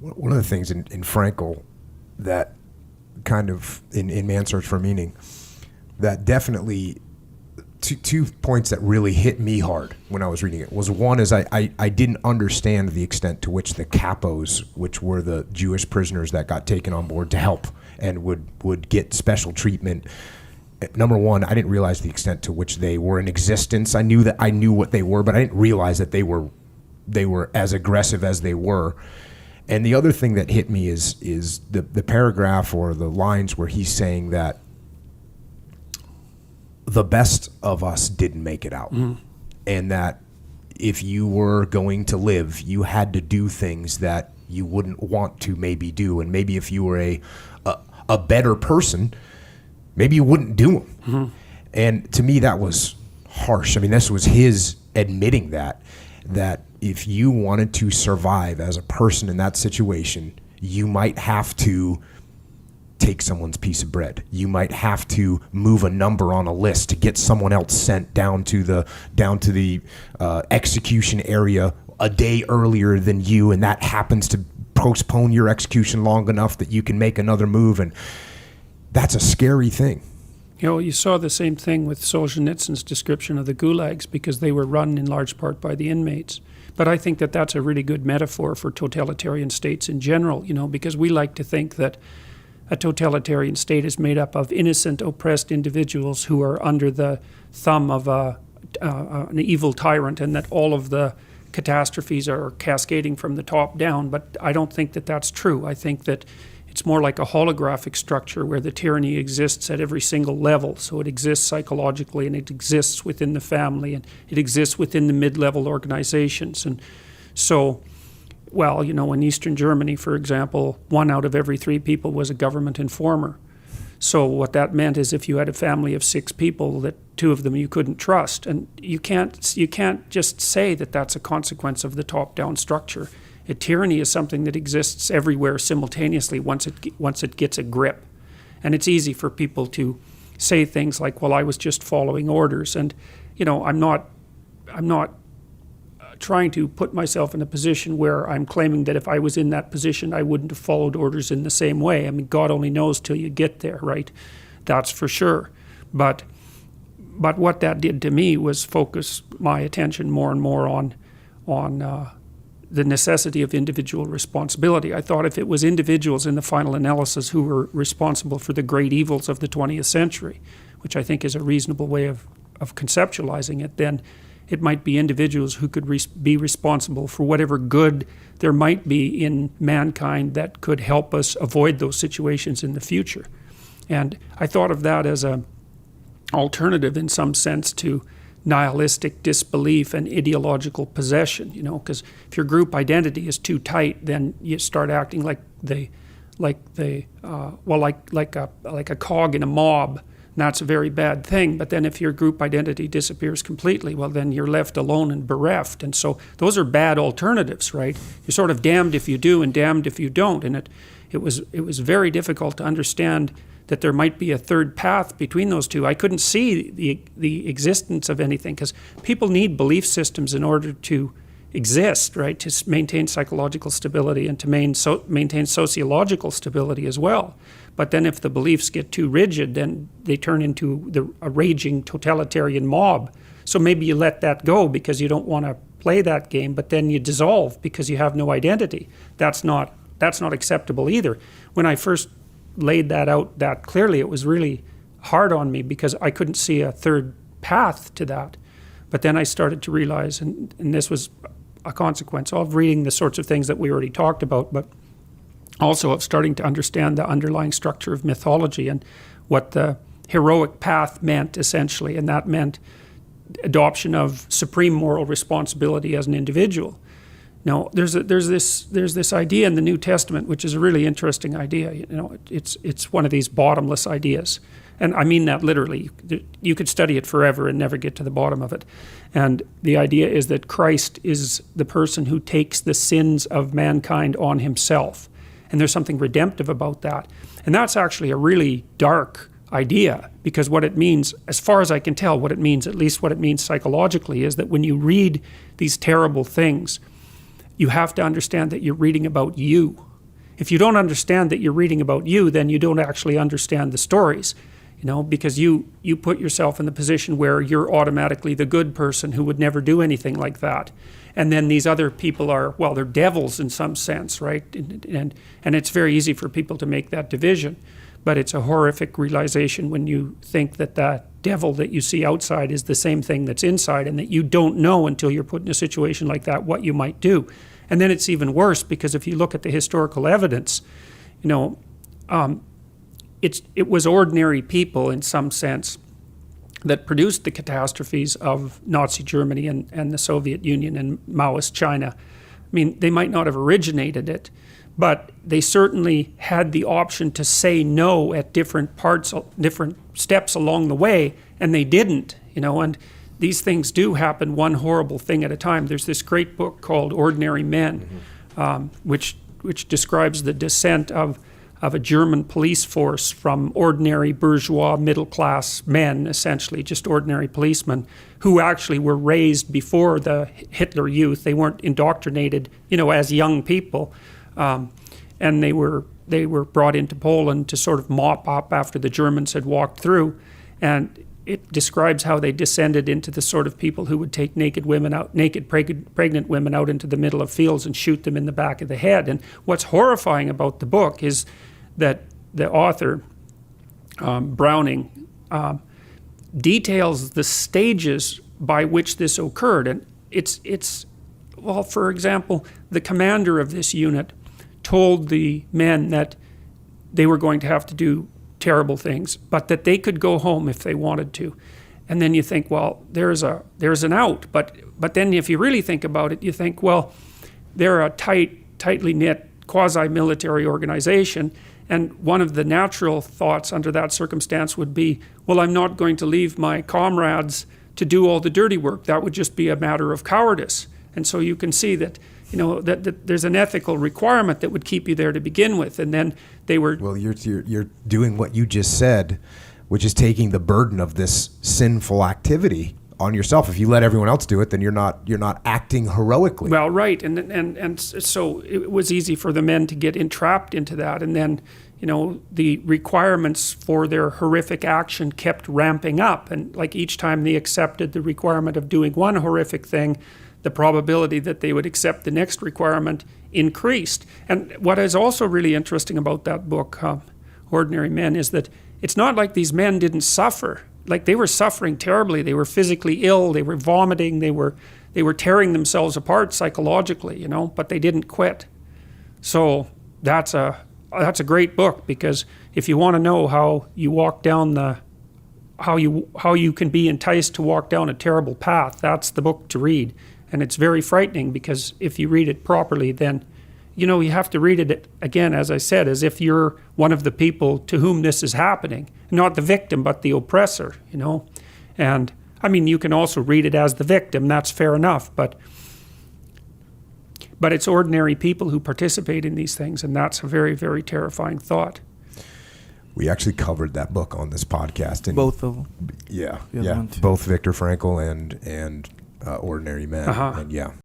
One of the things in Frankl that kind of in Man's Search for Meaning, that definitely two points that really hit me hard when I was reading it was, one is I didn't understand the extent to which the capos, which were the Jewish prisoners that got taken on board to help and would get special treatment. Number one, I didn't realize the extent to which they were in existence. I knew what they were, but I didn't realize that they were as aggressive as they were. And the other thing that hit me is the paragraph or the lines where he's saying that the best of us didn't make it out. Mm-hmm. And that if you were going to live, you had to do things that you wouldn't want to maybe do. And maybe if you were a better person, maybe you wouldn't do them. Mm-hmm. And to me, that was harsh. I mean, this was his admitting that if you wanted to survive as a person in that situation, you might have to take someone's piece of bread. You might have to move a number on a list to get someone else sent down to the execution area a day earlier than you, and that happens to postpone your execution long enough that you can make another move, and that's a scary thing. You saw the same thing with Solzhenitsyn's description of the gulags, because they were run in large part by the inmates. But I think that that's a really good metaphor for totalitarian states in general, because we like to think that a totalitarian state is made up of innocent, oppressed individuals who are under the thumb of an evil tyrant, and that all of the catastrophes are cascading from the top down. But I don't think that that's true. I think that it's more like a holographic structure where the tyranny exists at every single level. So it exists psychologically, and it exists within the family, and it exists within the mid-level organizations. And so, in Eastern Germany, for example, 1 out of every 3 people was a government informer. So what that meant is if you had a family of 6 people, that 2 of them you couldn't trust. And you can't just say that that's a consequence of the top-down structure. A tyranny is something that exists everywhere simultaneously once it gets a grip. And it's easy for people to say things like, well, I was just following orders. And, I'm not trying to put myself in a position where I'm claiming that if I was in that position, I wouldn't have followed orders in the same way. I mean, God only knows till you get there, right? That's for sure. But what that did to me was focus my attention more and more on the necessity of individual responsibility. I thought if it was individuals in the final analysis who were responsible for the great evils of the 20th century, which I think is a reasonable way of conceptualizing it, then it might be individuals who could be responsible for whatever good there might be in mankind that could help us avoid those situations in the future. And I thought of that as an alternative in some sense to nihilistic disbelief and ideological possession, because if your group identity is too tight, then you start acting like a cog in a mob, and that's a very bad thing. But then if your group identity disappears completely, well, then you're left alone and bereft. And so those are bad alternatives, right? You're sort of damned if you do and damned if you don't. And it was very difficult to understand that there might be a third path between those two. I couldn't see the existence of anything, because people need belief systems in order to exist, right? To maintain psychological stability and to maintain sociological stability as well. But then if the beliefs get too rigid, then they turn into a raging totalitarian mob. So maybe you let that go because you don't want to play that game, but then you dissolve because you have no identity. That's not acceptable either. When I first laid that out that clearly, it was really hard on me because I couldn't see a third path to that. But then I started to realize, and this was a consequence of reading the sorts of things that we already talked about, but also of starting to understand the underlying structure of mythology and what the heroic path meant essentially, and that meant adoption of supreme moral responsibility as an individual. Now, there's this idea in the New Testament, which is a really interesting idea. It's one of these bottomless ideas, and I mean that literally. You could study it forever and never get to the bottom of it. And the idea is that Christ is the person who takes the sins of mankind on himself, and there's something redemptive about that. And that's actually a really dark idea, because what it means, as far as I can tell, what it means, at least what it means psychologically, is that when you read these terrible things, you have to understand that you're reading about you. if you don't understand that you're reading about you, then you don't actually understand the stories, because you put yourself in the position where you're automatically the good person who would never do anything like that. And then these other people are, well, they're devils in some sense, right? And it's very easy for people to make that division. But it's a horrific realization when you think that that devil that you see outside is the same thing that's inside, and that you don't know until you're put in a situation like that what you might do. And then it's even worse, because if you look at the historical evidence, it was ordinary people in some sense that produced the catastrophes of Nazi Germany and the Soviet Union and Maoist China. I mean, they might not have originated it, but they certainly had the option to say no at different steps along the way, and they didn't, and these things do happen one horrible thing at a time. There's this great book called Ordinary Men, which describes the descent of a German police force from ordinary bourgeois middle-class men, essentially just ordinary policemen, who actually were raised before the Hitler Youth. They weren't indoctrinated, as young people. And they were brought into Poland to sort of mop up after the Germans had walked through. And it describes how they descended into the sort of people who would take naked pregnant women out into the middle of fields and shoot them in the back of the head. And what's horrifying about the book is that the author, Browning, details the stages by which this occurred. And well, for example, the commander of this unit told the men that they were going to have to do terrible things, but that they could go home if they wanted to. And then you think, well, there's an out. But then if you really think about it, you think, well, they're a tightly knit quasi-military organization, and one of the natural thoughts under that circumstance would be, well, I'm not going to leave my comrades to do all the dirty work. That would just be a matter of cowardice. And so you can see that that there's an ethical requirement that would keep you there to begin with. And then they were... Well, you're doing what you just said, which is taking the burden of this sinful activity on yourself. If you let everyone else do it, then you're not acting heroically. Well, right. And so it was easy for the men to get entrapped into that. And then, the requirements for their horrific action kept ramping up. And like each time they accepted the requirement of doing one horrific thing, the probability that they would accept the next requirement increased. And what is also really interesting about that book, Ordinary Men, is that it's not like these men didn't suffer. Like, they were suffering terribly. They were physically ill. They were vomiting. They were tearing themselves apart psychologically, but they didn't quit. So that's a great book, because if you want to know how you walk down how you can be enticed to walk down a terrible path, that's the book to read. And it's very frightening, because if you read it properly, then, you have to read it, again, as I said, as if you're one of the people to whom this is happening. Not the victim, but the oppressor, And, I mean, you can also read it as the victim, that's fair enough, but it's ordinary people who participate in these things, and that's a very, very terrifying thought. We actually covered that book on this podcast. And both of them. Yeah. Both Viktor Frankl and Ordinary Men. And yeah.